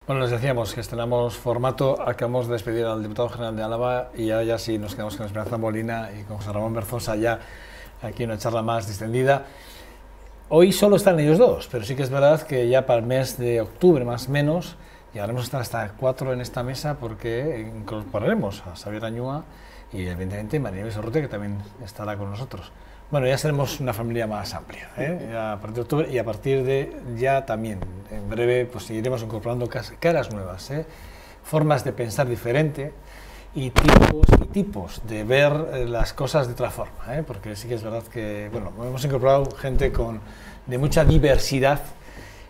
Bueno, les decíamos que estrenamos formato, acabamos de despedir al diputado general de Álava y ya sí nos quedamos con Esperanza Molina y con José Ramón Berzosa ya aquí una charla más distendida. Hoy solo están ellos dos, pero sí que es verdad que ya para el mes de octubre más o menos llegaremos a estar hasta 4 en esta mesa porque incorporaremos a Xabier Añúa y evidentemente María Inés Urrutia, que también estará con nosotros. Bueno, ya seremos una familia más amplia, a partir de octubre, y a partir de ya también, en breve, pues seguiremos incorporando caras nuevas, formas de pensar diferente y tipos de ver las cosas de otra forma, porque sí que es verdad que, bueno, hemos incorporado gente de mucha diversidad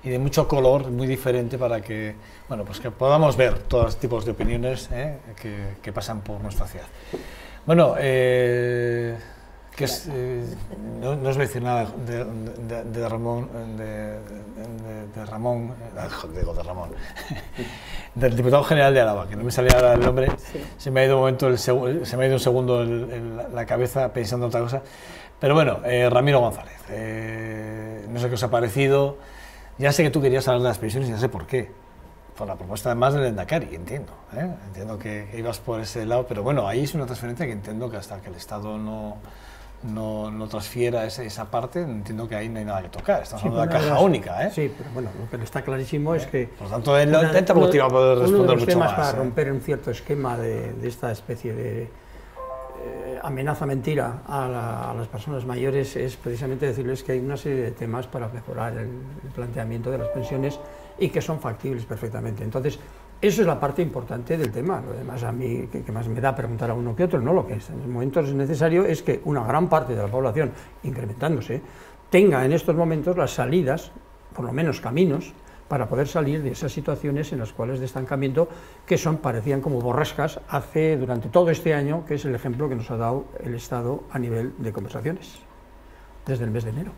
y de mucho color muy diferente para que, bueno, pues que podamos ver todos los tipos de opiniones que pasan por nuestra ciudad. Bueno, que es, no os voy a decir nada de Ramón, del diputado general de Álava, que no me salía ahora el nombre, sí. Se me ha ido un segundo la cabeza pensando en otra cosa, pero bueno, Ramiro González, no sé qué os ha parecido, ya sé que tú querías hablar de las pensiones y ya sé por qué. Por la propuesta además del Endacari, entiendo que ibas por ese lado, pero bueno, ahí es una transferencia que entiendo que hasta que el Estado no transfiera esa parte, entiendo que ahí no hay nada que tocar, estamos hablando de la caja única. Sí, pero bueno, lo que está clarísimo es que... Por lo tanto, él intenta va a poder responder mucho más. Para romper un cierto esquema de esta especie de amenaza mentira a las personas mayores es precisamente decirles que hay una serie de temas para mejorar el planteamiento de las pensiones y que son factibles perfectamente. Entonces, eso es la parte importante del tema. Lo demás, a mí, que más me da preguntar a uno que otro, no, lo que en estos momentos es necesario es que una gran parte de la población, incrementándose, tenga en estos momentos las salidas, por lo menos caminos, para poder salir de esas situaciones en las cuales de estancamiento que parecían como borrascas durante todo este año, que es el ejemplo que nos ha dado el Estado a nivel de conversaciones, desde el mes de enero.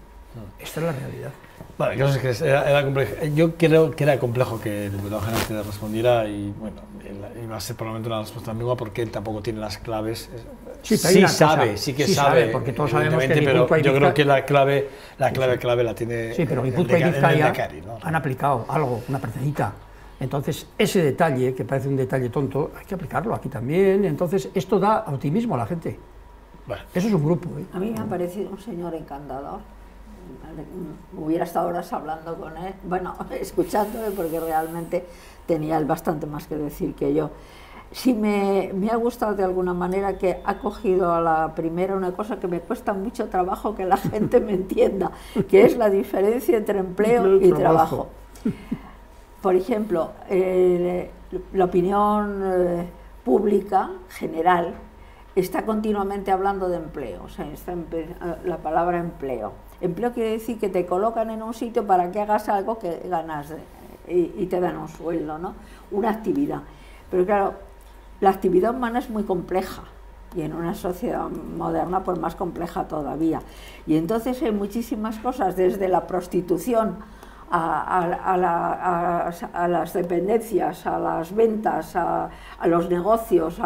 Esta es la realidad. Bueno, es que era complejo. Yo creo que era complejo que el diputado general te respondiera y bueno, iba a ser probablemente una respuesta ambigua porque él tampoco tiene las claves. Sí que sabe, porque todos sabemos que pero yo creo que la clave la tiene. Sí, pero Guipúzcoa y Vizcaya han aplicado algo, una partecita. Entonces, ese detalle, que parece un detalle tonto, hay que aplicarlo aquí también. Entonces, esto da optimismo a la gente. Bueno. Eso es un grupo. A mí me ha parecido un señor encantador. Hubiera estado horas hablando con él, bueno, escuchándole, porque realmente tenía él bastante más que decir que yo. Sí me ha gustado de alguna manera que ha cogido a la primera una cosa que me cuesta mucho trabajo que la gente me entienda, que es la diferencia entre empleo y trabajo. Por ejemplo, la opinión pública general está continuamente hablando de empleo, o sea, la palabra empleo. Empleo quiere decir que te colocan en un sitio para que hagas algo que ganas y te dan un sueldo, ¿no? Una actividad. Pero claro, la actividad humana es muy compleja y en una sociedad moderna pues más compleja todavía. Y entonces hay muchísimas cosas, desde la prostitución a las dependencias, a las ventas, a los negocios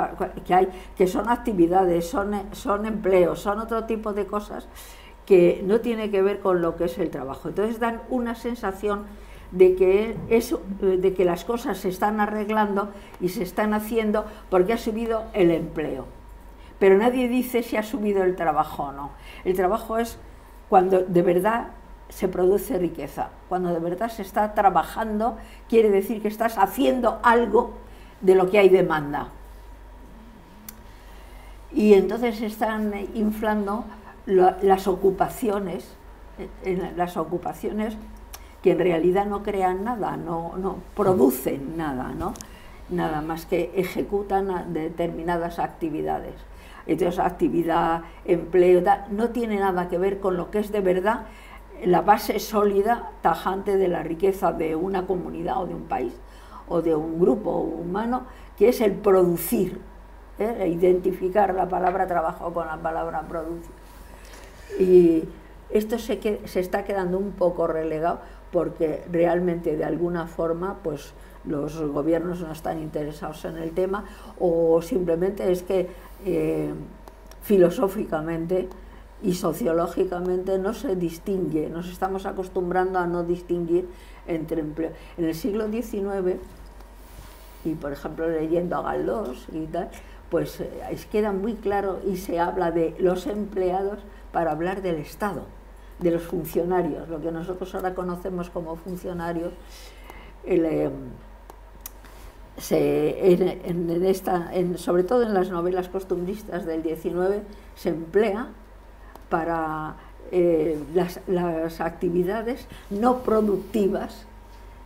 que son actividades, son empleos, son otro tipo de cosas que no tiene que ver con lo que es el trabajo. Entonces dan una sensación de que las cosas se están arreglando y se están haciendo porque ha subido el empleo. Pero nadie dice si ha subido el trabajo o no. El trabajo es cuando de verdad se produce riqueza. Cuando de verdad se está trabajando, quiere decir que estás haciendo algo de lo que hay demanda. Y entonces están inflando las ocupaciones que en realidad no crean nada, no producen nada, ¿no? Nada más que ejecutan determinadas actividades. Entonces, actividad, empleo, no tiene nada que ver con lo que es de verdad la base sólida, tajante de la riqueza de una comunidad o de un país o de un grupo humano, que es el producir, identificar la palabra trabajo con la palabra producir. Y esto se está quedando un poco relegado porque realmente de alguna forma pues los gobiernos no están interesados en el tema, o simplemente es que filosóficamente y sociológicamente no se distingue, nos estamos acostumbrando a no distinguir entre empleo. En el siglo XIX y por ejemplo leyendo a Galdós y tal, pues queda muy claro y se habla de los empleados para hablar del Estado, de los funcionarios, lo que nosotros ahora conocemos como funcionarios. Sobre todo en las novelas costumbristas del XIX, se emplea para las actividades no productivas,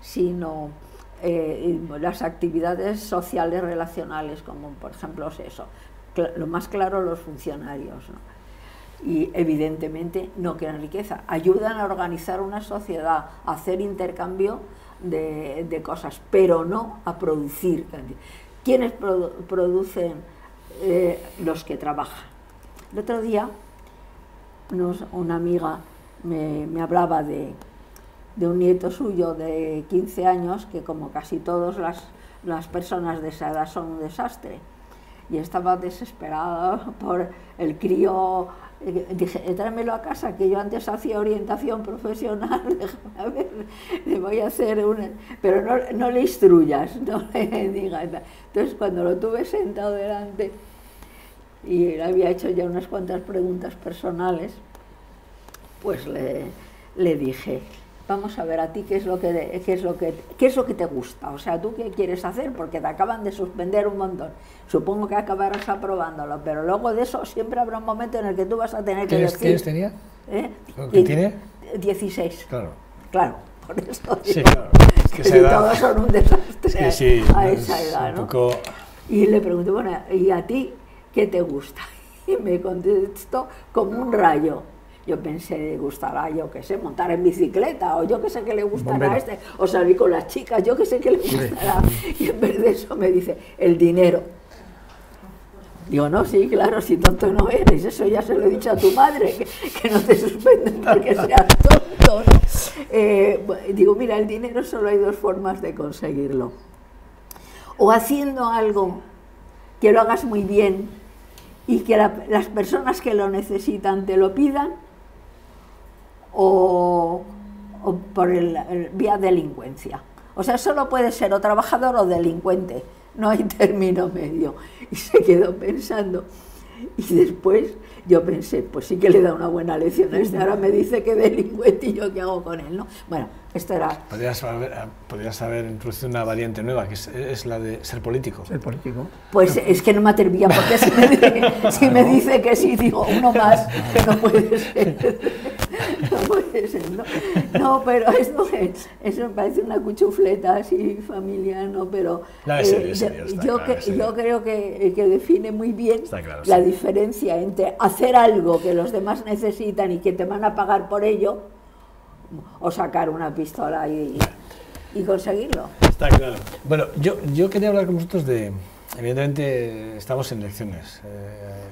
sino las actividades sociales relacionales, como por ejemplo eso, lo más claro, los funcionarios, ¿no? Y evidentemente no crean riqueza, ayudan a organizar una sociedad, a hacer intercambio de cosas, pero no a producir. ¿Quiénes producen? Los que trabajan. El otro día una amiga me hablaba de un nieto suyo de 15 años que, como casi todas las personas de esa edad, son un desastre, y estaba desesperada por el crío. Dije, tráemelo a casa, que yo antes hacía orientación profesional, déjame a ver, le voy a hacer una... Pero no le instruyas, no le digas. Entonces, cuando lo tuve sentado delante y le había hecho ya unas cuantas preguntas personales, pues le dije, vamos a ver, a ti qué es lo que te gusta, o sea, tú qué quieres hacer, porque te acaban de suspender un montón, supongo que acabarás aprobándolo, pero luego de eso siempre habrá un momento en el que tú vas a tener que decir... ¿Qué años tenía? ¿Qué tiene? 16. Claro, por eso digo, sí, claro. Es que esa edad, todos son un desastre sí, a esa edad, ¿no? Poco... Y le pregunté, bueno, ¿y a ti qué te gusta? Y me contestó como un rayo. Yo pensé, gustará, yo qué sé, montar en bicicleta, o yo qué sé que le gustará a este, o salir con las chicas, yo qué sé que le gustará. Y en vez de eso me dice, el dinero. Digo, no, sí, claro, si tonto no eres, eso ya se lo he dicho a tu madre, que no te suspenden porque seas tonto, ¿no? Digo, mira, el dinero solo hay dos formas de conseguirlo. O haciendo algo que lo hagas muy bien y que las personas que lo necesitan te lo pidan, o por vía delincuencia. O sea, solo puede ser o trabajador o delincuente, no hay término medio. Y se quedó pensando, y después yo pensé, pues sí que le da una buena lección a este, ahora me dice que delincuente y yo qué hago con él, ¿no? Bueno, esto era... Podrías haber introducido una variante nueva, que es la de ser político. Ser político. Pues es que no me atrevía, porque si me dice que sí, digo, uno más, que no puede ser. No puede ser, ¿no? No, pero eso me parece una cuchufleta así familiar, ¿no? Pero yo creo que define muy bien la diferencia entre hacer algo que los demás necesitan y que te van a pagar por ello, o sacar una pistola y conseguirlo. Está claro. Bueno, yo quería hablar con vosotros de... Evidentemente estamos en elecciones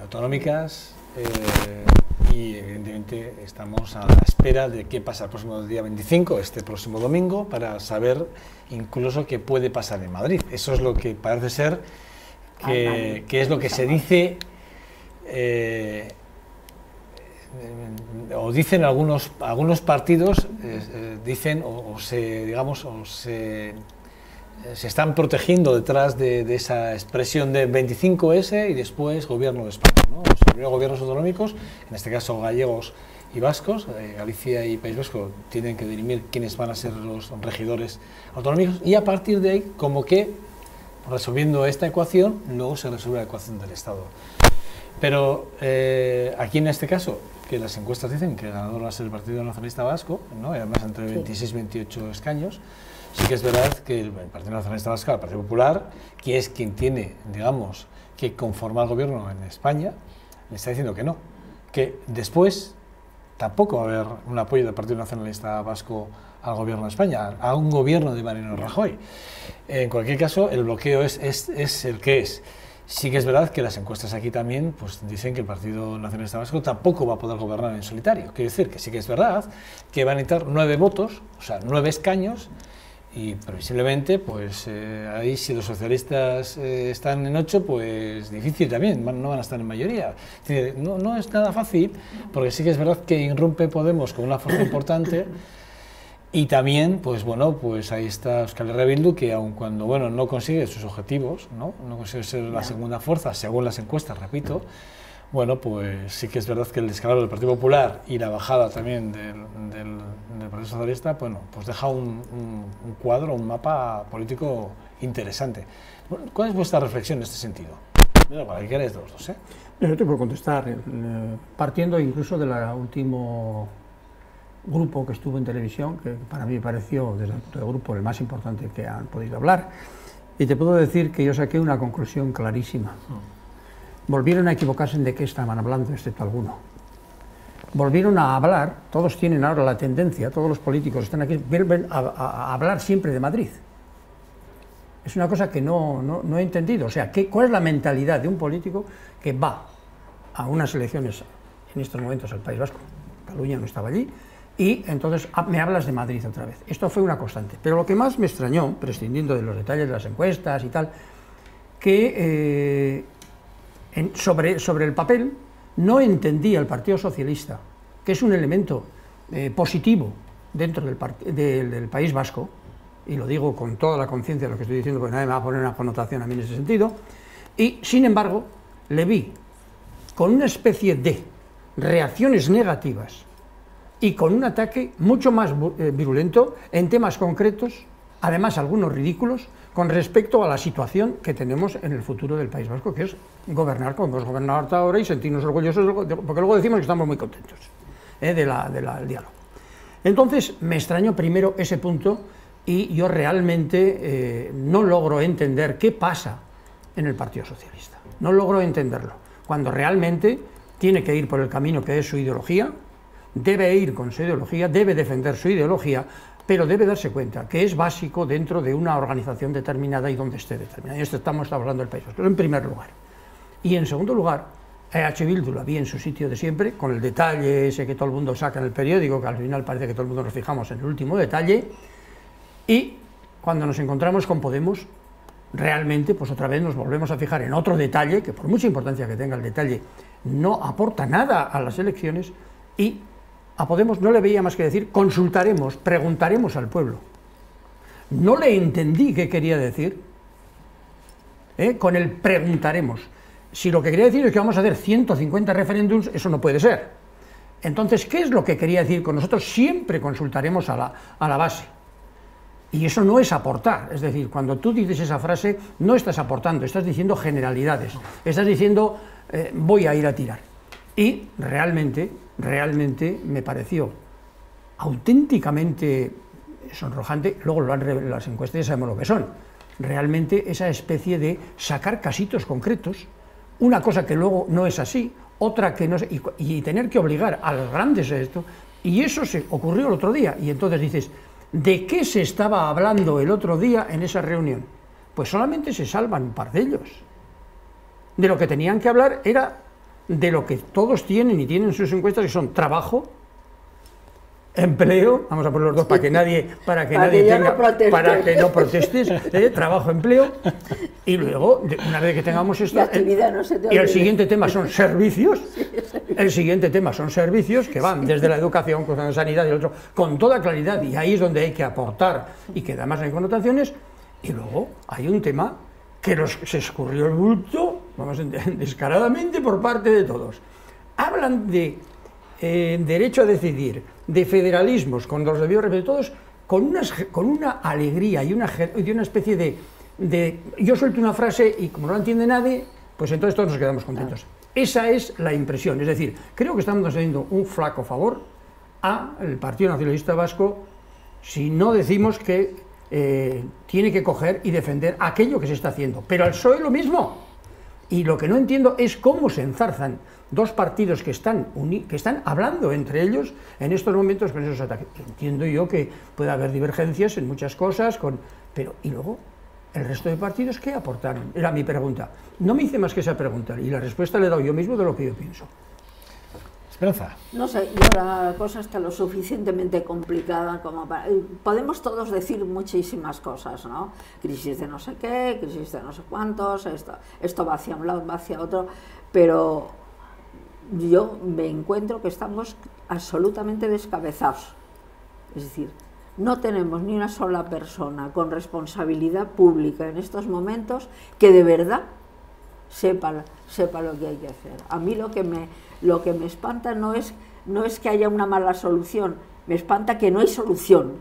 autonómicas y evidentemente estamos a la espera de qué pasa el próximo día 25, este próximo domingo, para saber incluso qué puede pasar en Madrid. Eso es lo que parece ser que es lo que se dice... o dicen algunos partidos, dicen se están protegiendo detrás de esa expresión de 25S y después gobierno de España, ¿no? Los primeros gobiernos autonómicos, en este caso gallegos y vascos, Galicia y País Vasco tienen que dirimir quiénes van a ser los regidores autonómicos, y a partir de ahí, como que resolviendo esta ecuación, luego se resuelve la ecuación del Estado. Pero aquí en este caso, que las encuestas dicen que el ganador va a ser el Partido Nacionalista Vasco, ¿no? Y además entre 26 y 28 escaños, sí que es verdad que el Partido Nacionalista Vasco, el Partido Popular, que es quien tiene, digamos, que conformar el gobierno en España, le está diciendo que no, que después tampoco va a haber un apoyo del Partido Nacionalista Vasco al gobierno de España, a un gobierno de Mariano Rajoy. En cualquier caso, el bloqueo es el que es. Sí que es verdad que las encuestas aquí también pues, dicen que el Partido Nacionalista Vasco tampoco va a poder gobernar en solitario. Quiere decir que sí que es verdad que van a necesitar 9 votos, o sea, 9 escaños, y previsiblemente, pues ahí si los socialistas están en 8, pues difícil también, no van a estar en mayoría. Es decir, no es nada fácil, porque sí que es verdad que irrumpe Podemos con una fuerza importante, Y también, pues bueno, pues ahí está Euskal Herria Bildu, que aun cuando, bueno, no consigue sus objetivos, no consigue ser la segunda fuerza, según las encuestas, repito, bueno, pues sí que es verdad que el descalabro del Partido Popular y la bajada también del Partido Socialista, bueno, pues deja un cuadro, un mapa político interesante. ¿Cuál es vuestra reflexión en este sentido? Bueno, para que queréis de los dos, ¿eh? Yo te puedo contestar, partiendo incluso del último grupo que estuvo en televisión, que para mí me pareció, desde el punto de grupo, el más importante que han podido hablar, y te puedo decir que yo saqué una conclusión clarísima. Volvieron a equivocarse en de qué estaban hablando, excepto alguno. Volvieron a hablar, todos tienen ahora la tendencia, todos los políticos están aquí, vuelven a hablar siempre de Madrid. Es una cosa que no he entendido. O sea, ¿cuál es la mentalidad de un político que va a unas elecciones, en estos momentos al País Vasco? Cataluña no estaba allí, y entonces me hablas de Madrid otra vez. Esto fue una constante. Pero lo que más me extrañó, prescindiendo de los detalles de las encuestas y tal, que sobre el papel no entendía el Partido Socialista, que es un elemento positivo dentro del País Vasco, y lo digo con toda la conciencia de lo que estoy diciendo, porque nadie me va a poner una connotación a mí en ese sentido, y sin embargo le vi con una especie de reacciones negativas y con un ataque mucho más virulento en temas concretos, además algunos ridículos, con respecto a la situación que tenemos en el futuro del País Vasco, que es gobernar como hemos gobernado hasta ahora y sentirnos orgullosos, porque luego decimos que estamos muy contentos del diálogo. Entonces me extrañó primero ese punto, y yo realmente no logro entender qué pasa en el Partido Socialista. No logro entenderlo, cuando realmente tiene que ir por el camino que es su ideología, debe ir con su ideología, debe defender su ideología, pero debe darse cuenta que es básico dentro de una organización determinada y donde esté determinada. Y esto estamos hablando del País Vasco, en primer lugar. Y en segundo lugar, EH Bildu la vi en su sitio de siempre, con el detalle ese que todo el mundo saca en el periódico, que al final parece que todo el mundo nos fijamos en el último detalle. Y cuando nos encontramos con Podemos, realmente, pues otra vez nos volvemos a fijar en otro detalle, que por mucha importancia que tenga el detalle, no aporta nada a las elecciones, y a Podemos no le veía más que decir, consultaremos, preguntaremos al pueblo. No le entendí qué quería decir con el preguntaremos. Si lo que quería decir es que vamos a hacer 150 referéndums, eso no puede ser. Entonces, ¿qué es lo que quería decir con nosotros? Siempre consultaremos a la base. Y eso no es aportar, es decir, cuando tú dices esa frase no estás aportando, estás diciendo generalidades, estás diciendo voy a ir a tirar. Y realmente me pareció auténticamente sonrojante, luego lo han revelado las encuestas y sabemos lo que son, realmente esa especie de sacar casitos concretos, una cosa que luego no es así, otra que no es, y tener que obligar a los grandes a esto, y eso se ocurrió el otro día, y entonces dices, ¿de qué se estaba hablando el otro día en esa reunión? Pues solamente se salvan un par de ellos. De lo que tenían que hablar era de lo que todos tienen y tienen sus encuestas, que son trabajo, empleo, vamos a poner los dos para que nadie no protestes, trabajo, empleo, y luego, una vez que tengamos esto, y el siguiente tema son servicios, que van desde la educación, con la sanidad y el otro, con toda claridad, y ahí es donde hay que aportar, y que además hay connotaciones, y luego hay un tema que se escurrió el bulto, vamos descaradamente por parte de todos. Hablan de derecho a decidir, de federalismos, cuando los debió repetir todos, con una alegría y una especie de yo suelto una frase y como no la entiende nadie, pues entonces todos nos quedamos contentos. Esa es la impresión, es decir, creo que estamos haciendo un flaco favor al Partido Nacionalista Vasco si no decimos que tiene que coger y defender aquello que se está haciendo, pero al PSOE lo mismo. Y lo que no entiendo es cómo se enzarzan dos partidos que están hablando entre ellos en estos momentos con esos ataques. Entiendo yo que puede haber divergencias en muchas cosas, pero ¿y luego el resto de partidos qué aportaron? Era mi pregunta. No me hice más que esa pregunta y la respuesta le he dado yo mismo de lo que yo pienso. Esperanza. No sé, yo la cosa está lo suficientemente complicada como para... Podemos todos decir muchísimas cosas, ¿no? Crisis de no sé qué, crisis de no sé cuántos, esto va hacia un lado, va hacia otro, pero yo me encuentro que estamos absolutamente descabezados. Es decir, no tenemos ni una sola persona con responsabilidad pública en estos momentos que de verdad sepa lo que hay que hacer. A mí lo que me espanta no es que haya una mala solución, me espanta que no hay solución,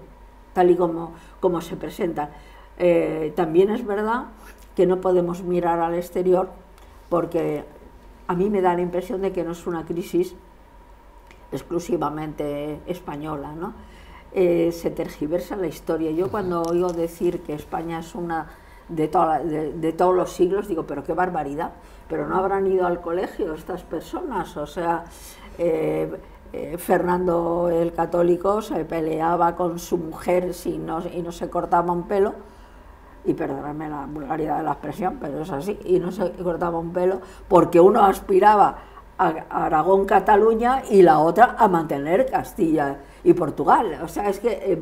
tal y como se presenta. También es verdad que no podemos mirar al exterior, porque a mí me da la impresión de que no es una crisis exclusivamente española, ¿no? Se tergiversa la historia. Yo cuando oigo decir que España es una de todos los siglos, digo, pero qué barbaridad, pero no habrán ido al colegio estas personas. O sea, Fernando el Católico se peleaba con su mujer y no se cortaba un pelo, y perdóname la vulgaridad de la expresión, pero es así, y no se cortaba un pelo porque uno aspiraba a Aragón, Cataluña, y la otra a mantener Castilla y Portugal. O sea, es que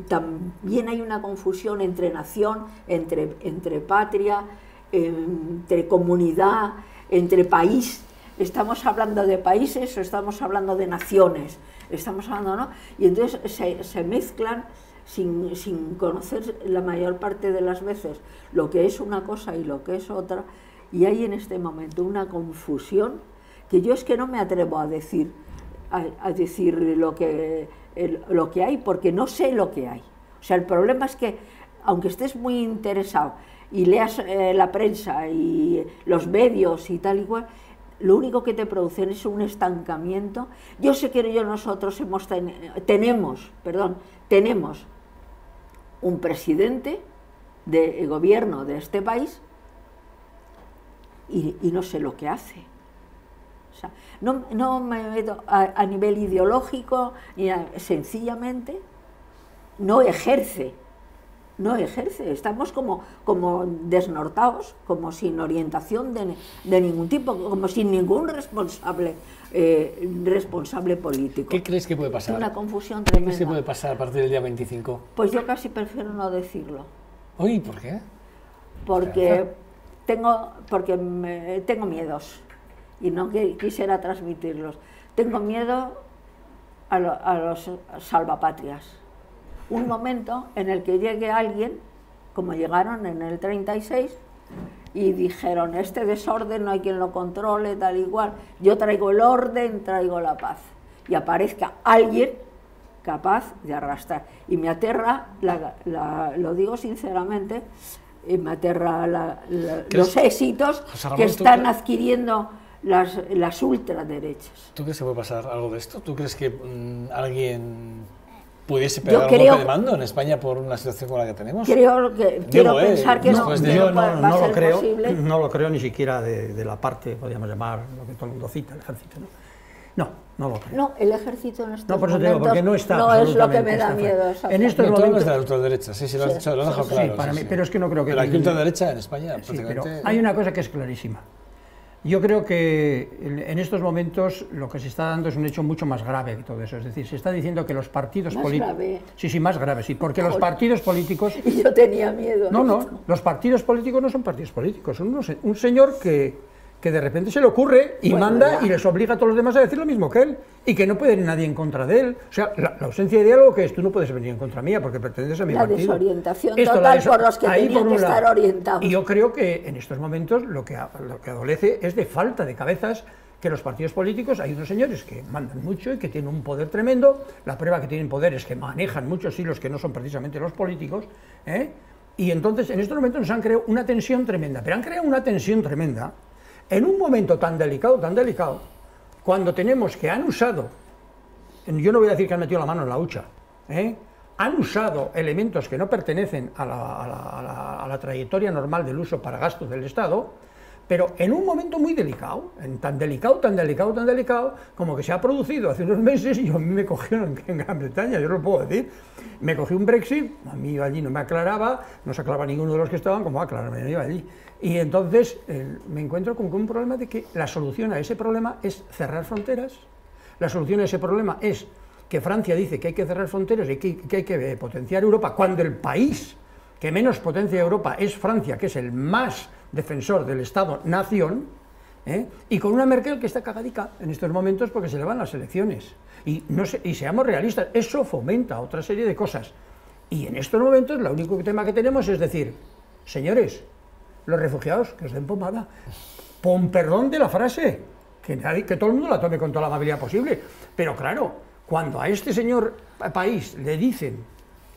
también hay una confusión entre nación, entre patria, entre comunidad, entre país. ¿Estamos hablando de países o estamos hablando de naciones? Estamos hablando, ¿no? Y entonces se mezclan sin conocer la mayor parte de las veces lo que es una cosa y lo que es otra, y hay en este momento una confusión que yo es que no me atrevo a decir lo que hay, porque no sé lo que hay. O sea, el problema es que, aunque estés muy interesado y leas la prensa y los medios y tal y cual, lo único que te producen es un estancamiento. Yo sé que nosotros tenemos un presidente de gobierno de este país y no sé lo que hace. O sea, no me meto a nivel ideológico, sencillamente no ejerce. Estamos como desnortados, como sin orientación de ningún tipo, como sin ningún responsable político. ¿Qué crees que puede pasar? Es una confusión tremenda. ¿Qué se puede pasar a partir del día 25? Pues yo casi prefiero no decirlo. Uy, ¿por qué? Porque tengo miedos y no quisiera transmitirlos. Tengo miedo a los salvapatrias. Un momento en el que llegue alguien, como llegaron en el 36, y dijeron, este desorden no hay quien lo controle, tal y cual, yo traigo el orden, traigo la paz, y aparezca alguien capaz de arrastrar. Y me aterra, lo digo sinceramente, me aterra los éxitos que están adquiriendo las ultraderechas. ¿Tú crees que puede pasar algo de esto? ¿Tú crees que alguien pudiese pegar un golpe de mando en España por una situación como la que tenemos? Quiero pensar que no lo creo, posible. No lo creo ni siquiera de la parte, podríamos llamar, lo que todo el mundo cita, el ejército, ¿no? No lo creo. No, el ejército en estos no, por eso momentos digo, porque no está no es lo que me da miedo. En estos momentos... momentos... de la ultraderecha, sí, lo has dicho, lo has dejado claro. Sí, para mí, pero es que no creo que... La ultraderecha en España, prácticamente... Pero hay una cosa que es clarísima. Yo creo que en estos momentos lo que se está dando es un hecho mucho más grave que todo eso. Es decir, se está diciendo que los partidos políticos... Sí, más grave, sí, porque los partidos políticos... Y yo tenía miedo. No, los partidos políticos no son partidos políticos, son un señor que de repente se le ocurre y manda y les obliga a todos los demás a decir lo mismo que él, y que no puede ir nadie en contra de él. O sea, la ausencia de diálogo, que es, tú no puedes venir en contra mía porque perteneces a mi partido. La desorientación total por los que tenían que estar orientados. Y yo creo que en estos momentos lo que adolece es de falta de cabezas, que los partidos políticos, hay unos señores que mandan mucho y que tienen un poder tremendo. La prueba que tienen poder es que manejan muchos hilos que no son precisamente los políticos, y entonces en estos momentos nos han creado una tensión tremenda, pero han creado una tensión tremenda en un momento tan delicado, cuando tenemos que han usado, yo no voy a decir que han metido la mano en la hucha, han usado elementos que no pertenecen a la trayectoria normal del uso para gastos del Estado, pero en un momento muy delicado, tan delicado, como que se ha producido hace unos meses, y a mí me cogieron en Gran Bretaña, yo lo puedo decir, me cogí un Brexit, a mí allí no me aclaraba, no se aclaraba ninguno de los que estaban, como aclararme yo allí. Y entonces me encuentro con un problema de que la solución a ese problema es cerrar fronteras, la solución a ese problema es que Francia dice que hay que cerrar fronteras y que hay que potenciar Europa, cuando el país que menos potencia Europa es Francia, que es el más defensor del Estado-nación, Y con una Merkel que está cagadica en estos momentos porque se le van las elecciones. Y seamos realistas, eso fomenta otra serie de cosas. Y en estos momentos, el único tema que tenemos es decir, señores, los refugiados, que os den pomada, pon perdón de la frase, que todo el mundo la tome con toda la amabilidad posible. Pero claro, cuando a este señor país le dicen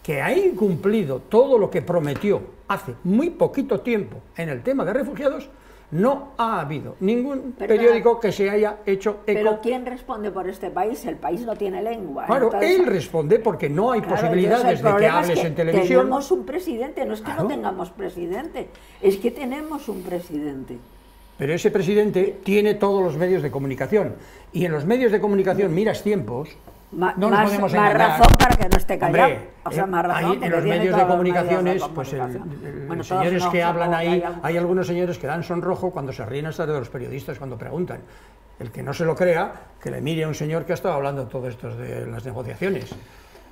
que ha incumplido todo lo que prometió hace muy poquito tiempo en el tema de refugiados, no ha habido ningún periódico que se haya hecho eco. Pero ¿quién responde por este país? El país no tiene lengua. Claro, entonces, él responde porque no hay posibilidades de que hables en televisión. Tenemos un presidente, no es que no tengamos presidente, es que tenemos un presidente. Pero ese presidente tiene todos los medios de comunicación. Y en los medios de comunicación, miras tiempos, no nos podemos engañar. Más razón para que no esté callado. Hombre, o sea, más razón, en los medios de comunicaciones, pues los señores que hablan ahí, hay algunos señores que dan sonrojo cuando se ríen hasta de los periodistas cuando preguntan. El que no se lo crea, que le mire a un señor que ha estado hablando todo esto de las negociaciones.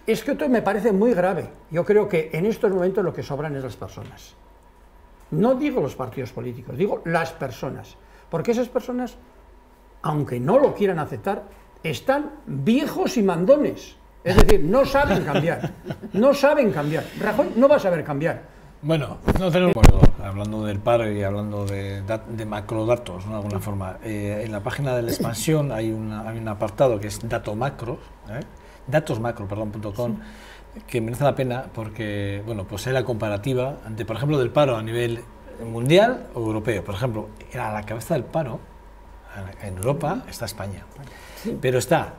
Es que esto me parece muy grave. Yo creo que en estos momentos lo que sobran es las personas. No digo los partidos políticos, digo las personas. Porque esas personas, aunque no lo quieran aceptar, están viejos y mandones. Es decir, no saben cambiar. No saben cambiar. Rajoy no va a saber cambiar. Bueno, no tenemos... hablando del paro y hablando de macrodatos, ¿no? De alguna forma. En la página de la expansión hay un apartado que es datosmacro.com, que merece la pena porque, bueno, pues hay la comparativa ante, por ejemplo, del paro a nivel mundial o europeo. Por ejemplo, a la cabeza del paro en Europa está España, pero está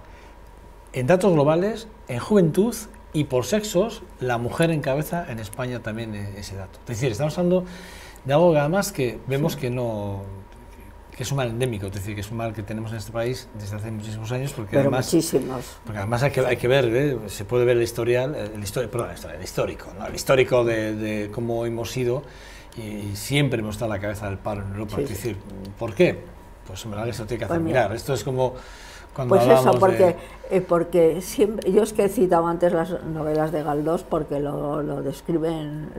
en datos globales, en juventud y por sexos, la mujer encabeza en España también ese dato. Es decir, estamos hablando de algo que además que vemos que no... que es un mal endémico, es decir, que es un mal que tenemos en este país desde hace muchísimos años, porque además, porque además hay que ver, se puede ver el historial, el histórico de cómo hemos ido y siempre hemos estado a la cabeza del paro en Europa. Es decir, ¿por qué? Pues en verdad que eso tiene que hacer mirar. Esto es como cuando hablamos porque siempre, yo es que he citado antes las novelas de Galdós porque lo describen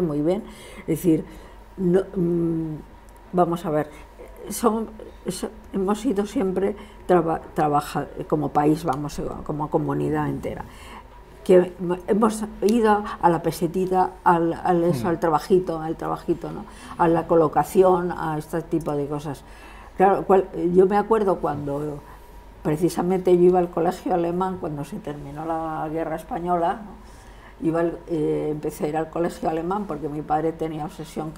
muy bien. Es decir, no, vamos a ver, hemos ido siempre trabajar como país, vamos, como comunidad entera, que hemos ido a la pesetita, al trabajito, ¿no? A la colocación, a este tipo de cosas. Claro, yo me acuerdo cuando precisamente yo iba al colegio alemán cuando se terminó la guerra española, ¿no? Empecé a ir al colegio alemán porque mi padre tenía obsesión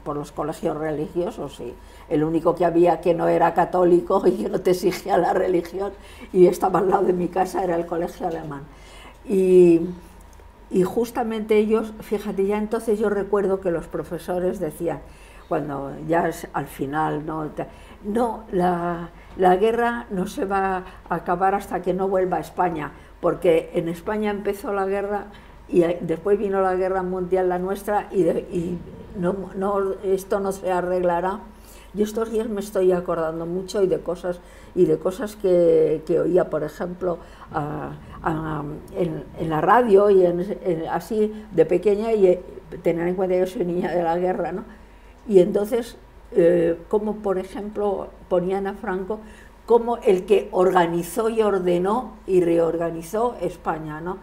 por los colegios religiosos y el único que había que no era católico y que no te exigía la religión y estaba al lado de mi casa era el colegio alemán y justamente ellos, fíjate, ya entonces yo recuerdo que los profesores decían cuando ya al final la guerra no se va a acabar hasta que no vuelva a España, porque en España empezó la guerra y después vino la guerra mundial, la nuestra, y esto no se arreglará. Yo estos días me estoy acordando mucho y de cosas que oía, por ejemplo, en la radio y así de pequeña, y tener en cuenta que yo soy niña de la guerra, ¿no? Y entonces, como por ejemplo ponían a Franco como el que organizó y ordenó y reorganizó España, ¿no?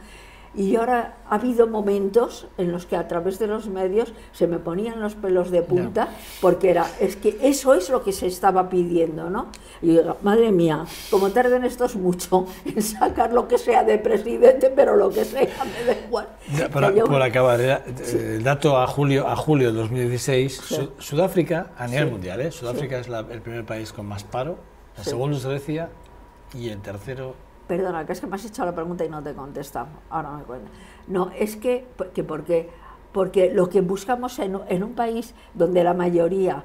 Y ahora ha habido momentos en los que a través de los medios se me ponían los pelos de punta, porque es que eso es lo que se estaba pidiendo, ¿no? Y digo, madre mía, como tarden estos mucho en sacar lo que sea de presidente, pero lo que sea me da igual. Por acabar, el dato a julio de 2016, sí. Sudáfrica, a nivel mundial, Sudáfrica es el primer país con más paro, el segundo es Grecia y el tercero... Perdona, que es que me has hecho la pregunta y no te he contestado. Ahora me cuento. No, es que porque lo que buscamos en un país donde la mayoría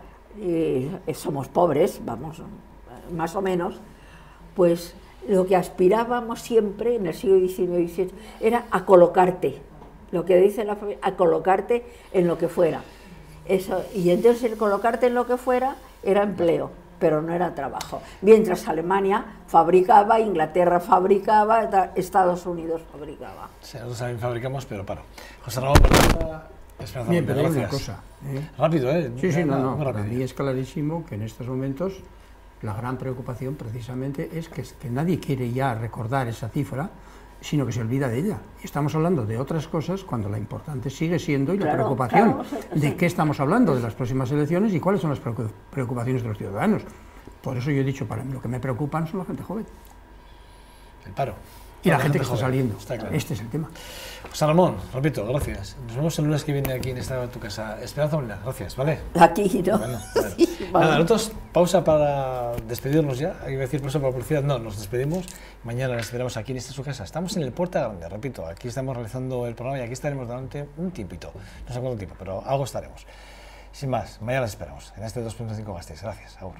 somos pobres, vamos, más o menos, pues lo que aspirábamos siempre en el siglo XIX y XVIII era a colocarte, lo que dice la familia, a colocarte en lo que fuera. Eso, y entonces el colocarte en lo que fuera era empleo, pero no era trabajo. Mientras Alemania fabricaba, Inglaterra fabricaba, Estados Unidos fabricaba. Sí, nosotros también fabricamos, pero paro. José Ramón, Esperanza Bien, Molina, pero hay una gracias. cosa. Rápido, ¿eh? Sí, sí, no. Muy Para rápido. mí es clarísimo que en estos momentos la gran preocupación precisamente es que nadie quiere ya recordar esa cifra, sino que se olvida de ella. Y estamos hablando de otras cosas cuando la importante sigue siendo y la Claro, preocupación claro, de qué estamos hablando de las próximas elecciones y cuáles son las preocupaciones de los ciudadanos. Por eso yo he dicho, para mí lo que me preocupan son la gente joven. El paro. Y la Para gente que está joven, saliendo. está claro. Este es el tema. José Ramón, repito, gracias. Nos vemos el lunes que viene aquí en tu casa. Esperanza Molina, gracias, ¿vale? Aquí, ¿no? Bueno, Sí, vale. Nada, nosotros pausa para despedirnos ya. Hay que decir pausa para publicidad. No, nos despedimos. Mañana les esperamos aquí en esta su casa. Estamos en el Puerta Grande, repito. Aquí estamos realizando el programa y aquí estaremos durante un tiempito. No sé cuánto tiempo, pero algo estaremos. Sin más, mañana les esperamos en este 2.5 Gasteiz. Gracias, agur.